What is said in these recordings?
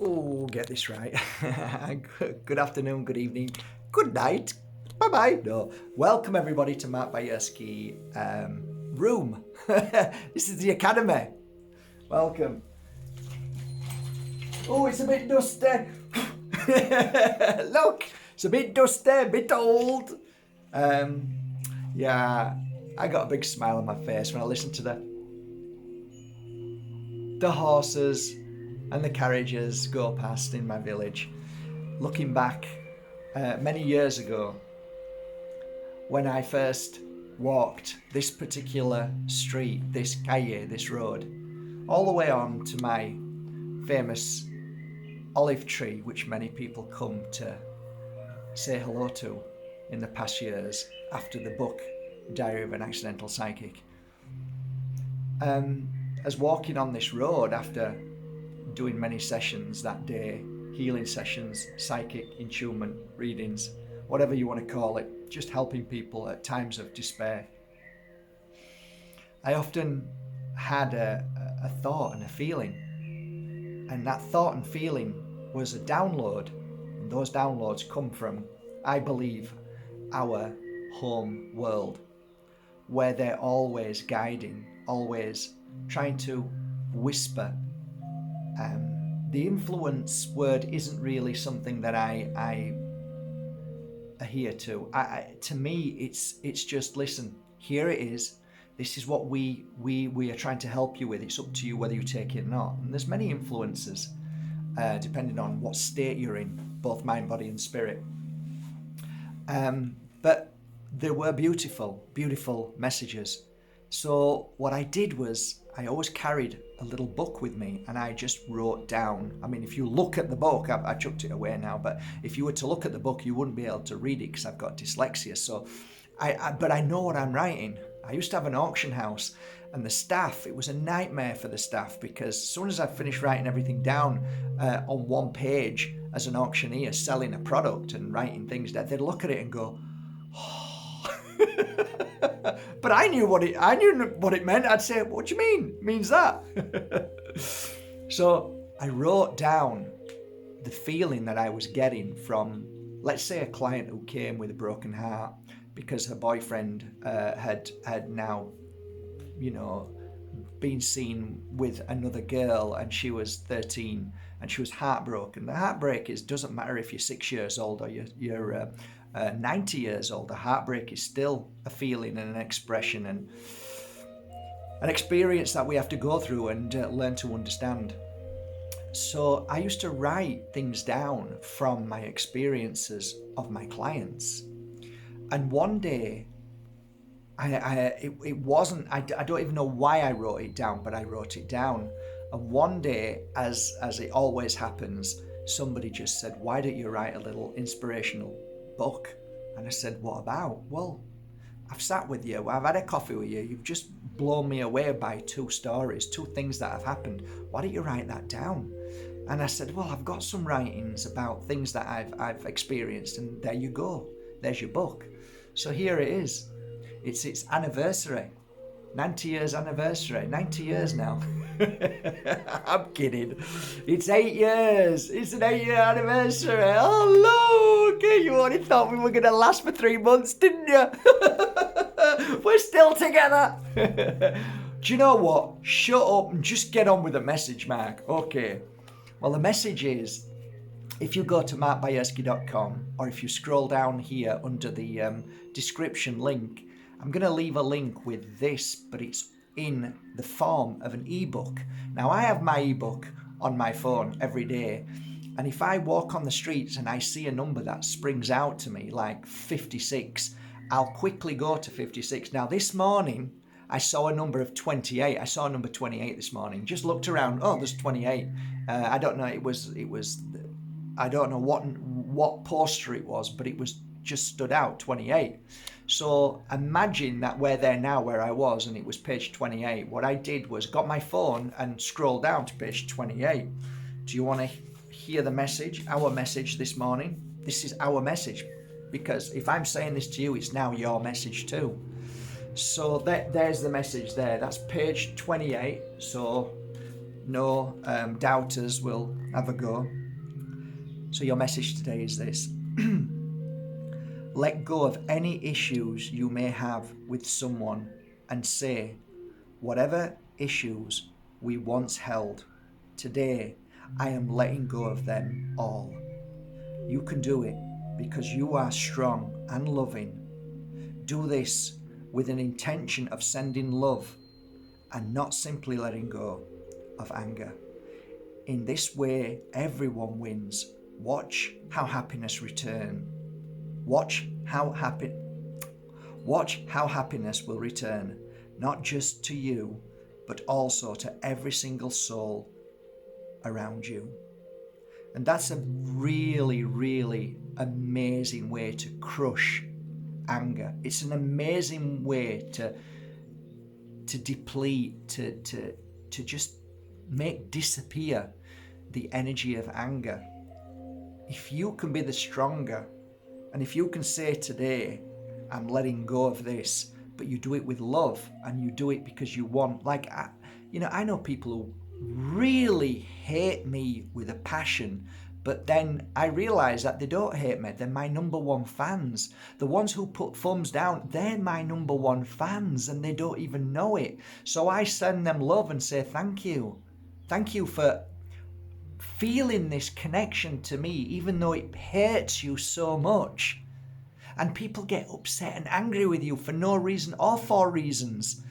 Oh, get this right. Good afternoon, good evening, good night. Bye-bye. No. Welcome everybody to Mark Bajerski room. This is the academy. Welcome. Oh, it's a bit dusty. Look, it's a bit dusty, a bit old. Yeah, I got a big smile on my face when I listened to the horses and the carriages go past in my village. Looking back many years ago, when I first walked this particular street, this calle, this road, all the way on to my famous olive tree, which many people come to say hello to in the past years after the book Diary of an Accidental Psychic. As walking on this road after doing many sessions that day, healing sessions, psychic, attunement, readings, whatever you want to call it, just helping people at times of despair. I often had a thought and a feeling, and that thought and feeling was a download, and those downloads come from, I believe, our home world, where they're always guiding, always trying to whisper. The influence word isn't really something that I adhere to. To me, it's just listen. Here it is. This is what we are trying to help you with. It's up to you whether you take it or not. And there's many influences, depending on what state you're in, both mind, body, and spirit. But there were beautiful, beautiful messages. So what I did was I always carried a little book with me, and I just wrote down. I mean, if you look at the book, I chucked it away now, but if you were to look at the book, you wouldn't be able to read it because I've got dyslexia. So, but I know what I'm writing. I used to have an auction house, and the staff, it was a nightmare for the staff, because as soon as I finished writing everything down on one page as an auctioneer selling a product and writing things down, they'd look at it and go, oh. But I knew what it meant. I'd say, what do you mean? It means that. So I wrote down the feeling that I was getting from, let's say, a client who came with a broken heart because her boyfriend had now, been seen with another girl, and she was 13 and she was heartbroken. The heartbreak doesn't matter if you're 6 years old or you're 90 years old. The heartbreak is still a feeling and an expression and an experience that we have to go through and learn to understand. So I used to write things down from my experiences of my clients. And one day, I don't even know why I wrote it down, but I wrote it down. And one day, as it always happens, somebody just said, why don't you write a little inspirational book? And I said, what about? Well, I've sat with you, I've had a coffee with you, you've just blown me away by two stories, two things that have happened. Why don't you write that down? And I said, well, I've got some writings about things that I've experienced, and there you go, there's your book. So here it is. It's its anniversary. 90 years anniversary. 90 years now. I'm kidding. It's 8 years. It's an 8-year anniversary. Oh, look. You only thought we were going to last for 3 months, didn't you? We're still together. Do you know what? Shut up and just get on with the message, Mark. Okay. Well, the message is, if you go to markbajerski.com, or if you scroll down here under the description link, I'm going to leave a link with this, but it's in the form of an ebook. Now, I have my ebook on my phone every day, and if I walk on the streets and I see a number that springs out to me, like 56, I'll quickly go to 56. Now, this morning, I saw a number of 28. I saw number 28 this morning. Just looked around. Oh, there's 28. I don't know. It was. I don't know what poster it was, but it was just stood out, 28. So imagine that we're there now where I was, and it was page 28. What I did was got my phone and scrolled down to page 28. Do you want to hear the message, our message this morning? This is our message, because if I'm saying this to you, it's now your message too. So there's the message there. That's page 28. So No doubters will have a go. So your message today is this. Let go of any issues you may have with someone and say, whatever issues we once held, today I am letting go of them all. You can do it because you are strong and loving. Do this with an intention of sending love and not simply letting go of anger. In this way, everyone wins. Watch how happiness return. Watch how happiness will return, not just to you, but also to every single soul around you. And that's a really, really amazing way to crush anger. It's an amazing way to deplete, to just make disappear the energy of anger. If you can be the stronger, and if you can say today, I'm letting go of this, but you do it with love and you do it because you want, I know people who really hate me with a passion, but then I realize that they don't hate me. They're my number one fans. The ones who put thumbs down, they're my number one fans and they don't even know it. So I send them love and say, thank you. Thank you for feeling this connection to me, even though it hurts you so much. And people get upset and angry with you for no reason or for reasons.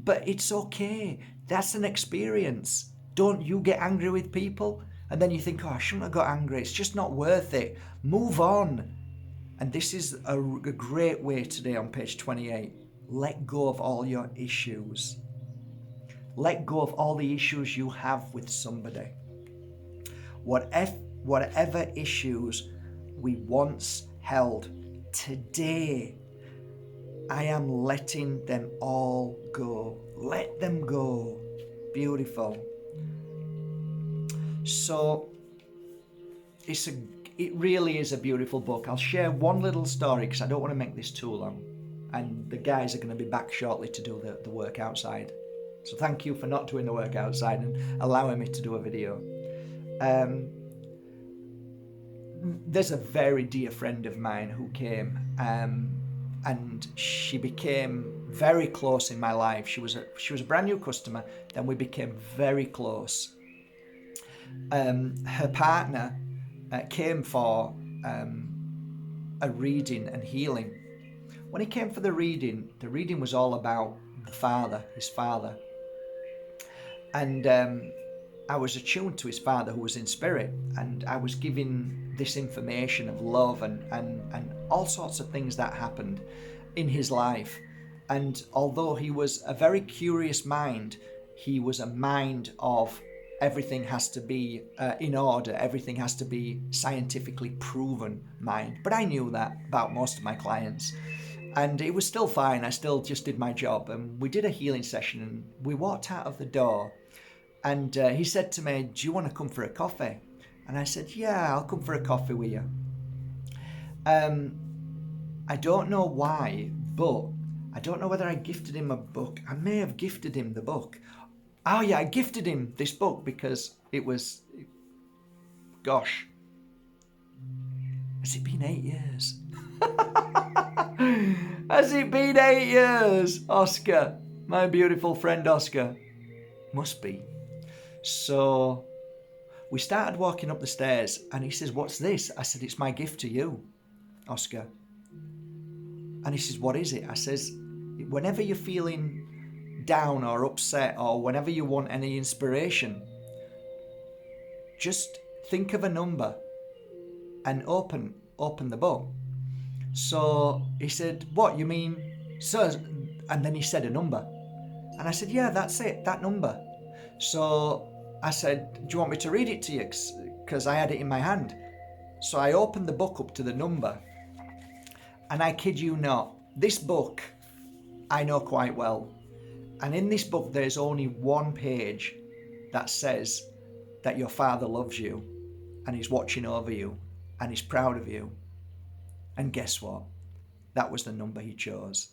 But it's okay. That's an experience. Don't you get angry with people? And then you think, I shouldn't have got angry. It's just not worth it. Move on. And this is a great way today on page 28. Let go of all your issues. Let go of all the issues you have with somebody. Whatever issues we once held, today I am letting them all go. Let them go. Beautiful. So it really is a beautiful book. I'll share one little story because I don't want to make this too long. And the guys are going to be back shortly to do the work outside. So thank you for not doing the work outside and allowing me to do a video. There's a very dear friend of mine who came and she became very close in my life. She was a brand new customer. Then we became very close. Her partner came for a reading and healing. When he came for the reading was all about his father. And I was attuned to his father who was in spirit, and I was giving this information of love and all sorts of things that happened in his life. And although he was a very curious mind, he was a mind of everything has to be in order, everything has to be scientifically proven mind. But I knew that about most of my clients. And it was still fine. I still just did my job. And we did a healing session and we walked out of the door. And he said to me, do you want to come for a coffee? And I said, yeah, I'll come for a coffee with you. I don't know why, but I don't know whether I gifted him a book. I may have gifted him the book. Oh yeah, I gifted him this book because it was, gosh, has it been 8 years? Has it been 8 years, Oscar? My beautiful friend Oscar. Must be. So we started walking up the stairs and he says, what's this? I said, it's my gift to you, Oscar. And he says, what is it? I says, whenever you're feeling down or upset or whenever you want any inspiration, just think of a number and open the book. So he said, what, you mean, so, and then he said a number. And I said, yeah, that's it, that number. So I said, do you want me to read it to you? Because I had it in my hand. So I opened the book up to the number. And I kid you not, this book I know quite well. And in this book, there's only one page that says that your father loves you and he's watching over you and he's proud of you. And guess what? That was the number he chose.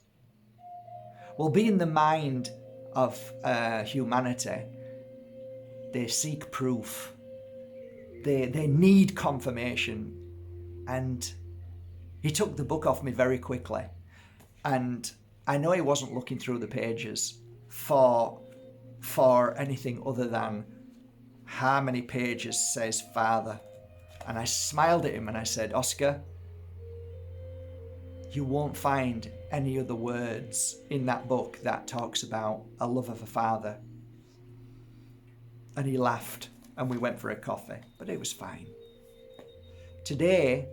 Well, being the mind of humanity, They seek proof. They need confirmation. And he took the book off me very quickly. And I know he wasn't looking through the pages for anything other than how many pages says Father. And I smiled at him and I said, Oscar, you won't find any other words in that book that talks about a love of a father. And he laughed and we went for a coffee, but it was fine. Today,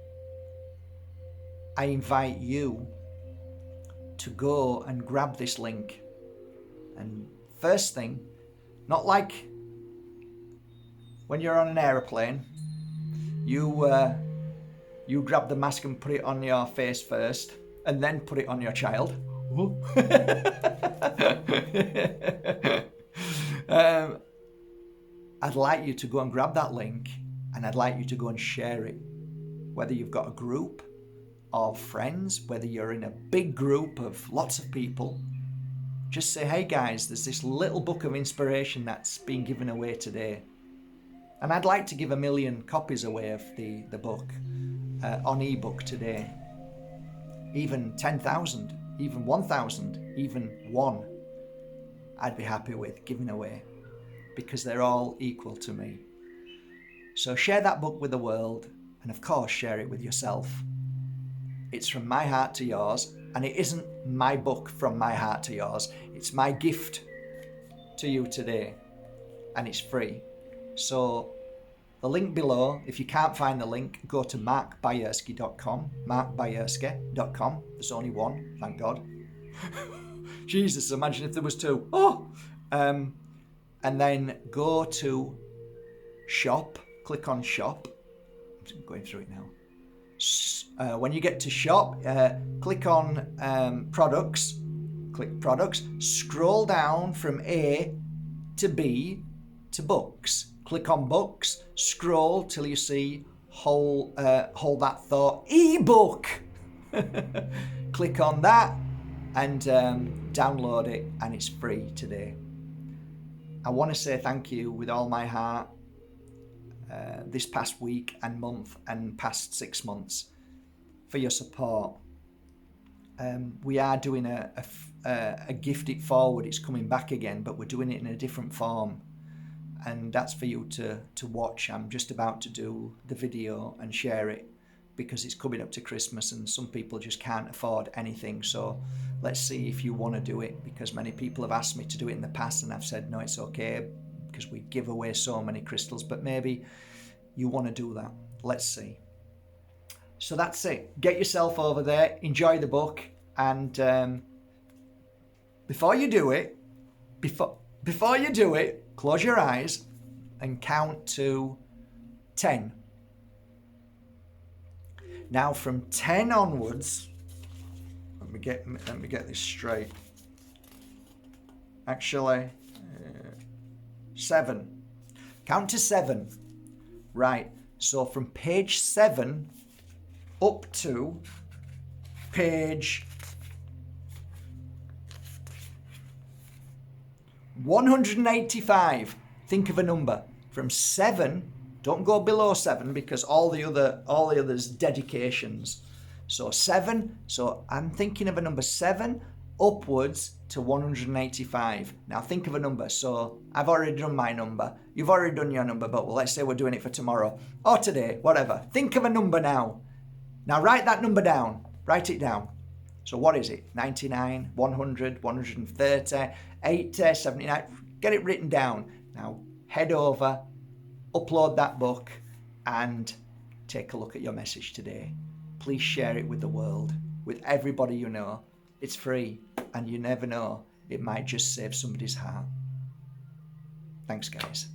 I invite you to go and grab this link. And first thing, not like when you're on an aeroplane, you grab the mask and put it on your face first, and then put it on your child. I'd like you to go and grab that link, and I'd like you to go and share it. Whether you've got a group of friends, whether you're in a big group of lots of people, just say, hey guys, there's this little book of inspiration that's being given away today. And I'd like to give 1 million copies away of the book on ebook today. Even 10,000, even 1,000, even one, I'd be happy with giving away, because they're all equal to me. So share that book with the world, and of course share it with yourself. It's from my heart to yours, and it isn't my book from my heart to yours. It's my gift to you today, and it's free. So the link below, if you can't find the link, go to markbayerski.com, markbayerski.com. There's only one, thank God. Jesus, imagine if there was two. And then go to shop, click on shop. I'm going through it now. When you get to shop, click on products, click products, scroll down from A to B to books. Click on books, scroll till you see hold that thought, ebook. Click on that and download it, and it's free today. I want to say thank you with all my heart this past week and month and past 6 months for your support. We are doing a Gift It Forward. It's coming back again, but we're doing it in a different form. And that's for you to watch. I'm just about to do the video and share it because it's coming up to Christmas and some people just can't afford anything. So let's see if you want to do it, because many people have asked me to do it in the past and I've said, no, it's okay, because we give away so many crystals, but maybe you want to do that. Let's see. So that's it. Get yourself over there, enjoy the book, and before you do it, close your eyes and count to 10. Now from 10 onwards, let me get this straight. Actually, 7. Count to 7. Right. So from page 7 up to page 185. Think of a number from 7. Don't go below 7 because all the others dedications. So 7. So I'm thinking of a number 7 upwards to 185. Now think of a number. So I've already done my number. You've already done your number, but let's say we're doing it for tomorrow or today, whatever. Think of a number now. Now write that number down. Write it down. So what is it? 99, 100, 130, 80, 79. Get it written down. Now head over, upload that book, and take a look at your message today. Please share it with the world, with everybody you know. It's free, and you never know, it might just save somebody's heart. Thanks, guys.